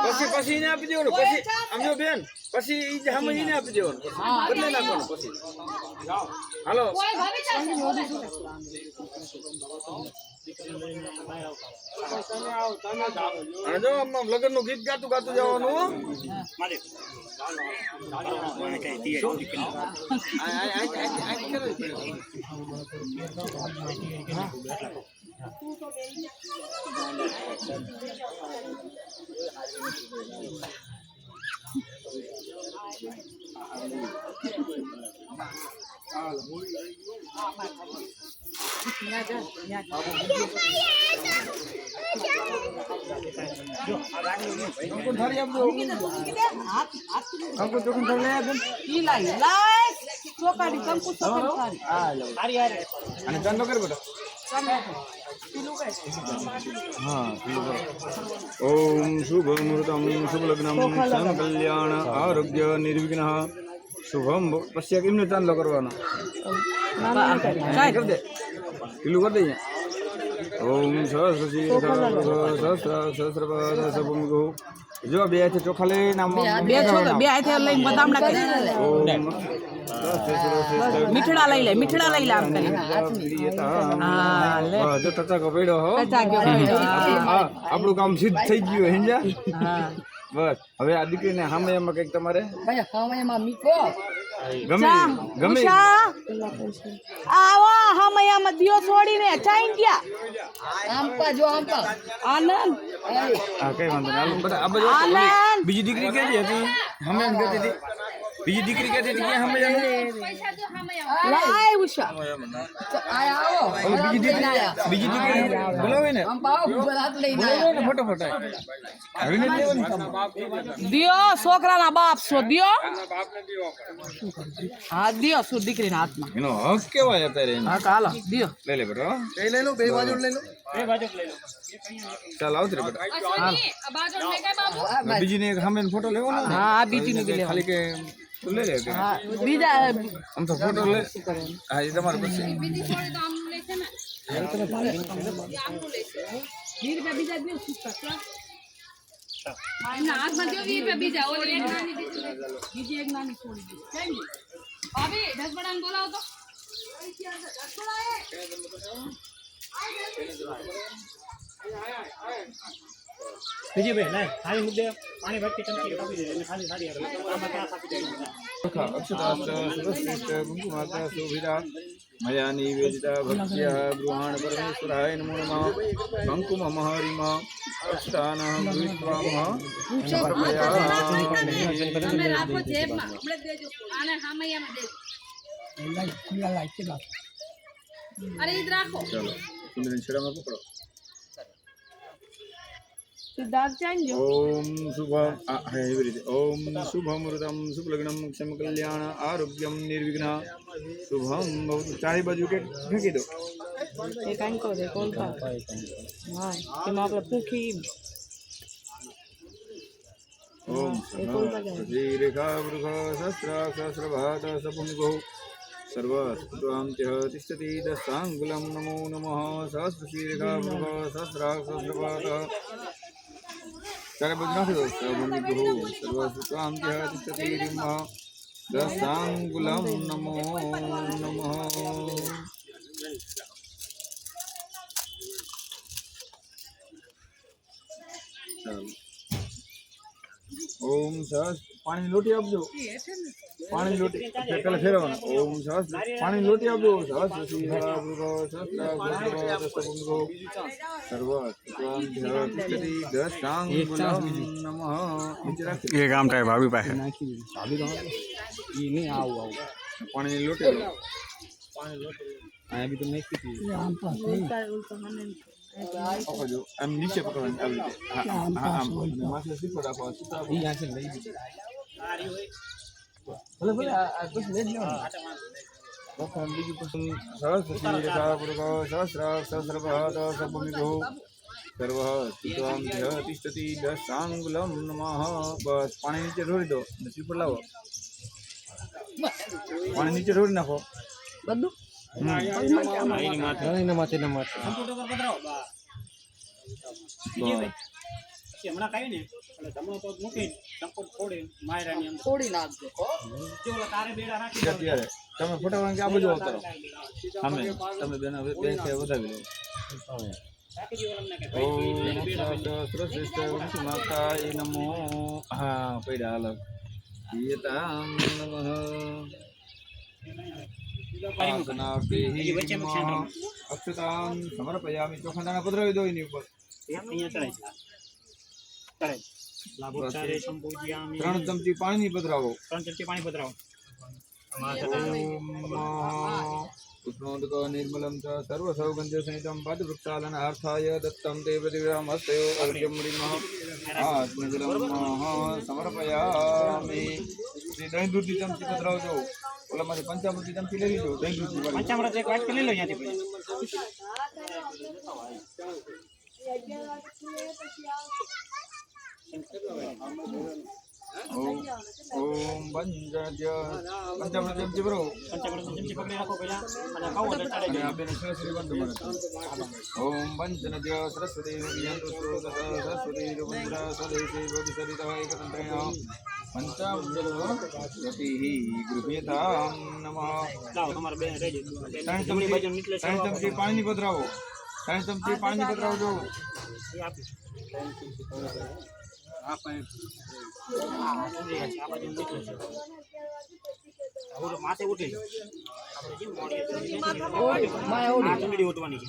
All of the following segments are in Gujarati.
પછી પછી એને આપી દેવાનું પછી સમજો બેન પછી ઈ જ સામે એને આપી દેવાનું બદલે નાખવાનું પછી હાલો અને જો લગ્ન નું ગીત ગાતું ગાતું જવાનું ओम शुभ मुहूर्तम शुभ लग्नम क्षम कल्याण आरोग्य निर्विघ्न शुभम पश्या किमने चांदलो करवानो कर दे किलो कर दे ओम सहस्रशी सहस्रपाद सबुगो जो बे हाथे चोखा ले नाम बे हाथे लई बदामડા કરી ओम મીઠડા લઈ લે આમ કરી હા લે જો ટચાકો પડ્યો હો આપણું કામ સિદ્ધ થઈ ગયું હેંજા હા બસ હવે આ દીકરીને સામે એમાં કઈક તમારે ભાઈ સામે એમાં મીકો ગમે ગમે આવો સામે એમાં દિયો છોડીને ચાઈન ગયા આંપા જો આંપા આનંદ હા કઈ વાંધો નહીં બધા આ બધું બીજી દીકરી કેવી હતી સામે એમ કહેતી હતી બીજી દીકરી કહેતી હતી કે સામે જાનું પૈસા જો સામે લાય ઉષા આયા આવો બીજી દીકરી બોલાવે ને હાથ લઈને આયા ફટાફટ હવે ને દેવાની દિયો છોકરાના બાપ છો દિયો હા દિયો શું દીકરીના હાથમાં એનો હક કેવાય અત્યારે હા હાલો દિયો લઈ લે બેટા લઈ લો બે બાજુ લઈ લો ચાલ આવત રે બેટા હાલ બાજુ લે કે બાબુ બીજીને એક સામે ફોટો લેવાનો હા આ બીજીને બી લે ખાલી કે ले ले हां बीजा हम तो फोटो ले हां ये તમારે પછી બીજી થોડી તો આમ લે છે ને આમ નું લે છે 20 રૂપિયા બીજા દે સુસ્તા ના હાથમાં દે 20 રૂપિયા બીજા ઓલી એક નાની બીજી એક નાની છોડી દે કેમ ભાભી 10 બડાને બોલાવો તો બીજી ભાઈ ના ખાલી મુદ્દે પાણી ભરતી ટંકી કાપી દે એટલે ખાલી સાડી આવે આમાં ક્યાં કાપી દે અક્ષતાસ્ત સુરસ્તિષ્ટ કુંકુમાતા શોભિતા મયા નિવેદિતા ભક્ત્યા ગૃહાણ પરમેશ્વરાય નમો નમઃ કંકુમ મહરિમા અક્ષતાન ગૃહીત્વામઃ તમે રાખો જેબમાં આપણે દેજો આને સામૈયામાં દેજો એલા ખુલ્લા લાઈટ છે અરે ઈદ રાખો ચાલો સુંદરી છેડામાં પકડો ओम शुभ ओम शुभमुहूर्तम शुभ लग्नम क्षम कल्याण आरोग्यम निर्विघ्न शुभम बहुत चाहे बाजू के फेंकी दो एक अंको दे कौन था हां कि मां पर भूखी ओम श्री रेखा वृख सहस्र सहस्रभात सबुनिगो सर्वस्त्वांत्यः तिष्ठति दशांगुलं नमो नमः सहस्र श्री रेखा वृख सहस्र सहस्रभात चारे बजना दो भूमि गुरु सर्वस्वांत्यः तिष्ठति रिमः दशांगुलं नमो नमः ओम सहस पानी लोटी आपजो पानी लोटी पहले फेरवाना ओम सहस पानी लोटी आपजो सहस ये काम टाइप भाभी पाए भाभी तो ये नहीं आओ आओ पानी लोटी पानी लोटी आया भी तो नहीं की जो हम नीचे पकड़ने अब हम माथे से पड़ा पास तो अभी यहां से नहीं बोले बोले कुछ ले लो वो फैमिली की पसंद सहस्र रेखा पुरुष सहस्र सहस्रपाद सबुनिगो सर्वः त्वां तिष्ठति दशांगुलं नमः बस पानी नीचे ढोरी दो नसी पर लाओ पानी नीचे ढोरी नाखो બધું માથે વિજયભાઈ પછી હમણાં ખાઈ ને એટલે જમણો પગ મૂકી ચંપલ ફોડી માયરાની અંદર થોડી નાખજો જે ઓલા તારે બેડા રાખી અત્યારે તમે ફોટા વાંગે આ બાજુ આવતા સામે તમે બેન બે છે વધાવી લો રાખી દીધો અમને કે ઓમ ભાઈ બેડા સહસ્રશ્રેષ્ઠ માતા એ નમો હા પૈડા હાલ યતામ નમઃ અક્ષતામ સમર્પયામિ ચોખા દાણા પધરાવી દો એની ઉપર અહીંયા ચડાય ચડાય લાભોચારે સંપૂજ્યામિ 3 ચમચી પાણી પધરાવો 3 ચમચી પાણી પધરાવો ઉષ્ણોદક નિર્મલમ ચ સર્વ સૌગંધ્ય સહિતમ પાદવૃક્ષાલન અર્થાય દત્તમ તે પ્રતિગ્રહમ હસ્તયો અર્ઘ્યમ મૃણ્મઃ આત્મજલમ સમર્પયામિ શ્રી દહીં દૂધની ચમચી પધરાવજો ઓલામાંથી પંચામૃતની ચમચી લઈ લીધો દહીં દૂધની વાળી પંચામૃત એક વાટકી લઈ લો અહીંયાથી ઓમ પંચામૃત ચમચી ભરો પંચામૃત ચમચી પકડી રાખો પહેલા અને કહો એટલે ચડાઈ અને જાય આ બેને સરસ્વતી બંધ મને ઓમ પંચનદ્ય સરસ્વતી વિયંતુ સ્ત્રોત સરસ્વતી રૂપેન્દ્ર સ્વદેશી બોધિસરિતઃ એકતંત્રેણ પંચામૃતગતિઃ ગૃહ્યતામ નમઃ લાવો તમારે બે રેડી ત્રણ જમણી બાજુ નીચલે ચમચી પાણી પધરાવો 3 ચમચી પાણી પધરાવજો આપી આ પાણી આ બાજુ નીકળે છે હવે માથે ઉઠી આપણે કેમ મોડી આ ચૂંદડી ઉઠવાની છે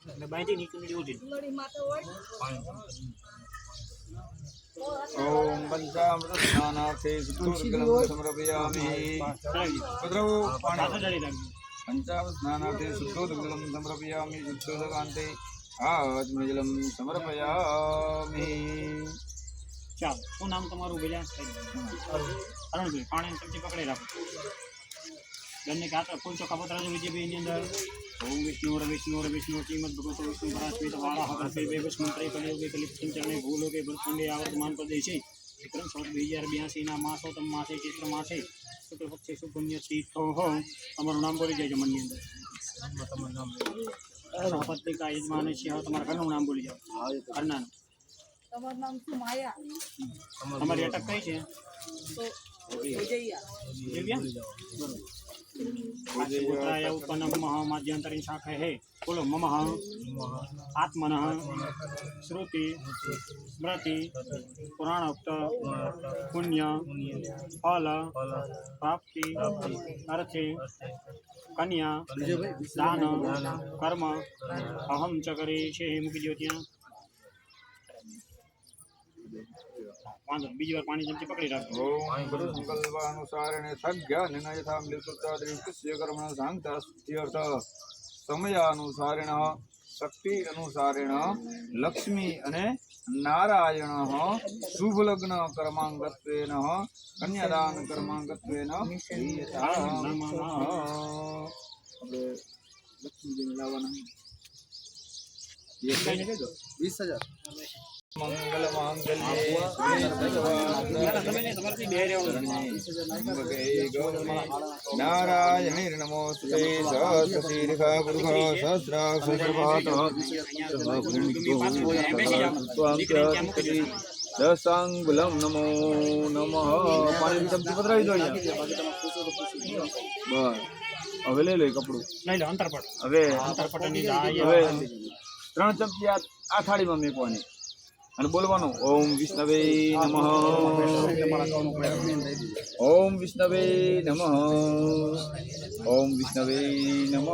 એટલે બાંધી ની ચૂંદડી ઉઠી ઓમ પંચામૃત સ્નાનાર્થે સુતુર્ગલમ સમર્પયામિ પધરાવો પાણી ચડાડી રાખજો પંચામૃત સ્નાનાર્થે શુદ્ધોદગલમ સમર્પયામિ શુદ્ધોદકાંતે આત્મજલમ સમર્પયામિ ચાલો શું નામ તમારું બોલ્યા અરુણભાઈ પાણી ચમચી પકડી રાખો બંને કાતર ફૂલ ચોખા પતરાજો વિજયભાઈ ની અંદર ઓમ વિષ્ણુ શ્રીમદ ભગવતો વિષ્ણુ પરાશ્રિત વાળા હકર ફે બે વિષ્ણુ ત્રય કલિયુગે કલિત ચરણે ભૂલો કે ભરખંડે આવર્તમાન પ્રદેશે વિક્રમ સંવત 2082 ના માસોતમ માસે ચૈત્ર માસે શુક્લ પક્ષે સુપુણ્ય તીર્થો હો તમારું નામ બોલી જાય મનની અંદર તમારું નામ પત્રિકા યજમાન છે હવે તમારા ઘરનું નામ બોલી જાઓ ઘરનાનું તમારું નામ શું માયા તમારી અટક કઈ છે વિજયા पुत्राय उत्पन्नम मध्यांतरी शाखा है बोलो मम आत्मन श्रुति स्मृति पुराणोक्त पुण्य फल प्राप्ति अर्थे कन्या दान कर्म अहम च करे છે મૂકી દો ત્યાં વાંધો બીજી વાર પાણી ચમચી પકડી રાખો ઓમ ગુરુ સંકલ્પાનુસારેણ સજ્ઞાનેન યથા મૃત્યુત્તદ્રિકસ્ય કર્મણ સાંગતાસ્ત્યર્થ સમયાનુસારેણ શક્તિ અનુસારેણ લક્ષ્મી અને નારાયણ શુભ લગ્ન કર્માંગત્વેન કન્યાદાન કર્માંગત્વેન આપણે લક્ષ્મીજીને લાવવાના 20,000 મંગલ નારાયણ નમોસ્તે સહસ્રશીર્ષા પુરુષ સહસ્રાક્ષરપાત દશાંગુલમ નમો નમઃ પાણી ચમચી પધરાવી દો બસ હવે લઈ લો કપડું લઈ લો અંતરપટ હવે અંતરપટની હવે 3 ચમચી આ થાળીમાં મેકવાની અને બોલવાનું ઓમ વિષ્ણવે નમઃ ઓમ વિષ્ણવે નમઃ ઓમ વિષ્ણવે નમઃ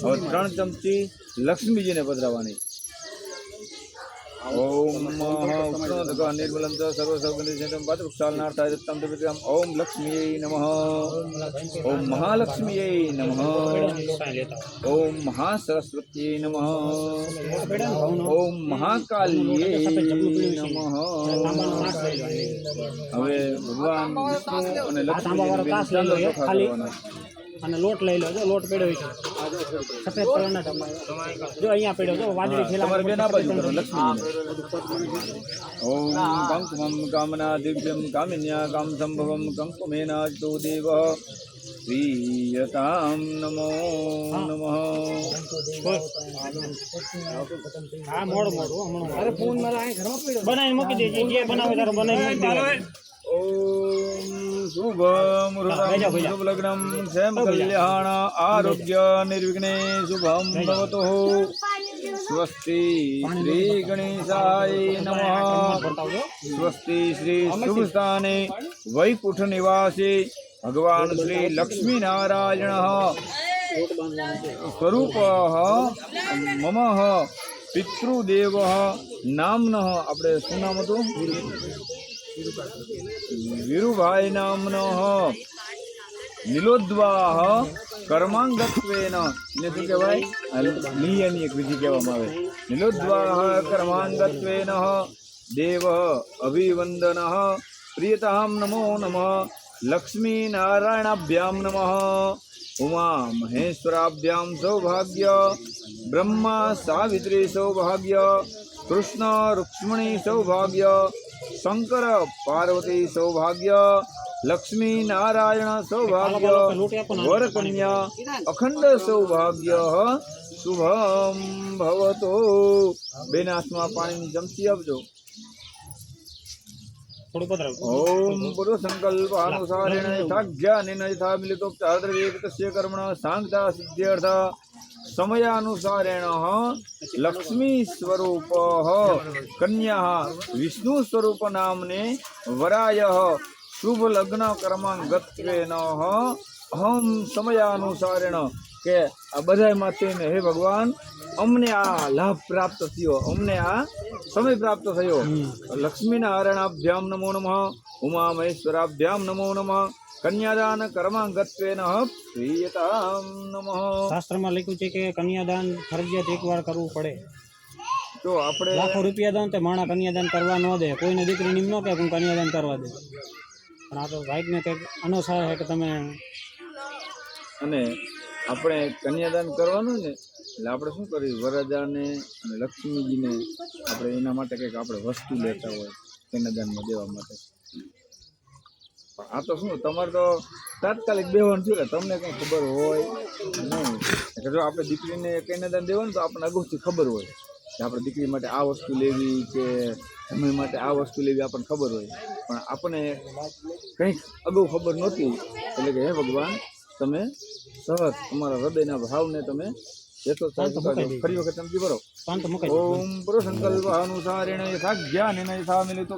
3 ચમચી લક્ષ્મીજીને પધરાવવાની ઓમ ઉષ્ણોદક નિર્મલમ ચ સર્વ સૌગંધિ પાદવૃક્ષાલનાર્થાય દત્તમ દેવતામ ઓમ લક્ષ્મીયે નમઃ ઓમ મહાલક્ષ્મીયે નમઃ ઓમ મહાસરસ્વત્યે નમઃ ઓમ મહાકાલ્યે નમઃ હવે ભગવાન વિષ્ણુ અને લક્ષ્મી ખાલી અને લોટ લઈ લો જો લોટ પડ્યો છે સફેદ કલરના જો અહીંયા પડ્યો જો વાદળી થેલા તમારે બેન આ બાજુ કરો લક્ષ્મી ઓમ કંકુમમ કામના દિવ્યમ કામિન્યા કામ સંભવમ કંકુમેના તો દેવ પ્રિયતામ નમો નમઃ. હા મોડું હમણાં અરે ફોન મારા બનાવીને મૂકી દેજે જે બનાવે તારો બનાવી ચાલો ઓમ શુભ મુહૂર્તમ શુભ લગ્નમ સેમ કલ્યાણ આરોગ્ય નિર્વિઘ્ને શુભમ ભવતો. સ્વસ્તિ શ્રી ગણેશાય નમઃ. સ્વસ્તિ શ્રી શુભ સ્થાને વૈકુંઠ નિવાસે ભગવાન શ્રી લક્ષ્મી નારાયણ સ્વરૂપ મમ પિતૃદેવ નામન. આપણે શું નામ હતું? વીરુભાઈ નામનો નીલોદ્વાહ કર્માંગત્વેન. એટલે શું કહેવાય? લીયની એક વિધિ કહેવામાં આવે. નીલોદ્વાહ કર્માંગત્વેન દેવ અભિવંદન પ્રિયતામ નમો નમઃ. લક્ષ્મી નારાયણાભ્યામ નમઃ. ઉમા મહેશ્વરાભ્યામ સૌભાગ્ય. બ્રહ્મા સાવિત્રી સૌભાગ્ય. કૃષ્ણ રૂક્ષ્મણી સૌભાગ્ય. શંકર પાર્વતી સૌભાગ્ય. લક્ષ્મી નારાયણ સૌભાગ્ય. વરકન્યા અખંડ સૌભાગ્ય શુભમ ભવતો. બેન હાથમાં પાણીની ચમચી આપજો. ઓમ પૂર્વ સંકલ્પાનુસારેણ યથાજ્ઞાનેન યથા મિલિતોપચારદ્રવ્યેકસ્ય કર્મણ સાંગતા સિદ્ધ્યર્થ સમયાનુસારેણ લક્ષ્મી સ્વરૂપ કન્યા વિષ્ણુ સ્વરૂપ નામને વરાય શુભ લગ્ન કર્માંગત્વેન અહમ સમયાનુસારેણ. કે આ બધા માટેને હે ભગવાન અમને આ લાભ પ્રાપ્ત થયો, અમને આ સમય પ્રાપ્ત થયો. લક્ષ્મી નારાયણાભ્યામ નમો નમઃ. ઉમા મહેશ્વરાભ્યામ નમો નમઃ. કન્યાદાન કર્માંગત્વેન પ્રિયતામ નમઃ. શાસ્ત્રમાં લખ્યું છે કે કન્યાદાન ફરજિયાત એકવાર કરવું પડે. તો આપણે લાખો રૂપિયા દાન તે માણા કન્યાદાન કરવા ન દે. કોઈને દીકરી નિમ ન કે હું કન્યાદાન કરવા દે. પણ આ તો ભાઈકને કંઈક અનુસાર છે કે તમે અને આપણે કન્યાદાન કરવાનું ને એટલે આપણે શું કરીએ? વરરાજાને અને લક્ષ્મીજીને આપણે એના માટે કંઈક આપણે વસ્તુ લેતા હોય કન્યાદાનમાં દેવા માટે. પણ આ તો શું, તમારે તો તાત્કાલિક બેવાનું થયું ને, તમને કંઈ ખબર હોય નહીં. જો આપણે દીકરીને કન્યાદાન દેવાનું તો આપણને અગાઉથી ખબર હોય કે આપણે દીકરી માટે આ વસ્તુ લેવી કે સમય માટે આ વસ્તુ લેવી આપણને ખબર હોય. પણ આપણને કંઈક અગાઉ ખબર નહોતી. એટલે કે હે ભગવાન તમે સહજ તમારા હૃદયના ભાવને તમે ફરી વખત સમજી બરો. ઓમ પૂર્વ સંકલ્પ અનુસારેણ યથા જ્ઞાનેન યથા મિલિતો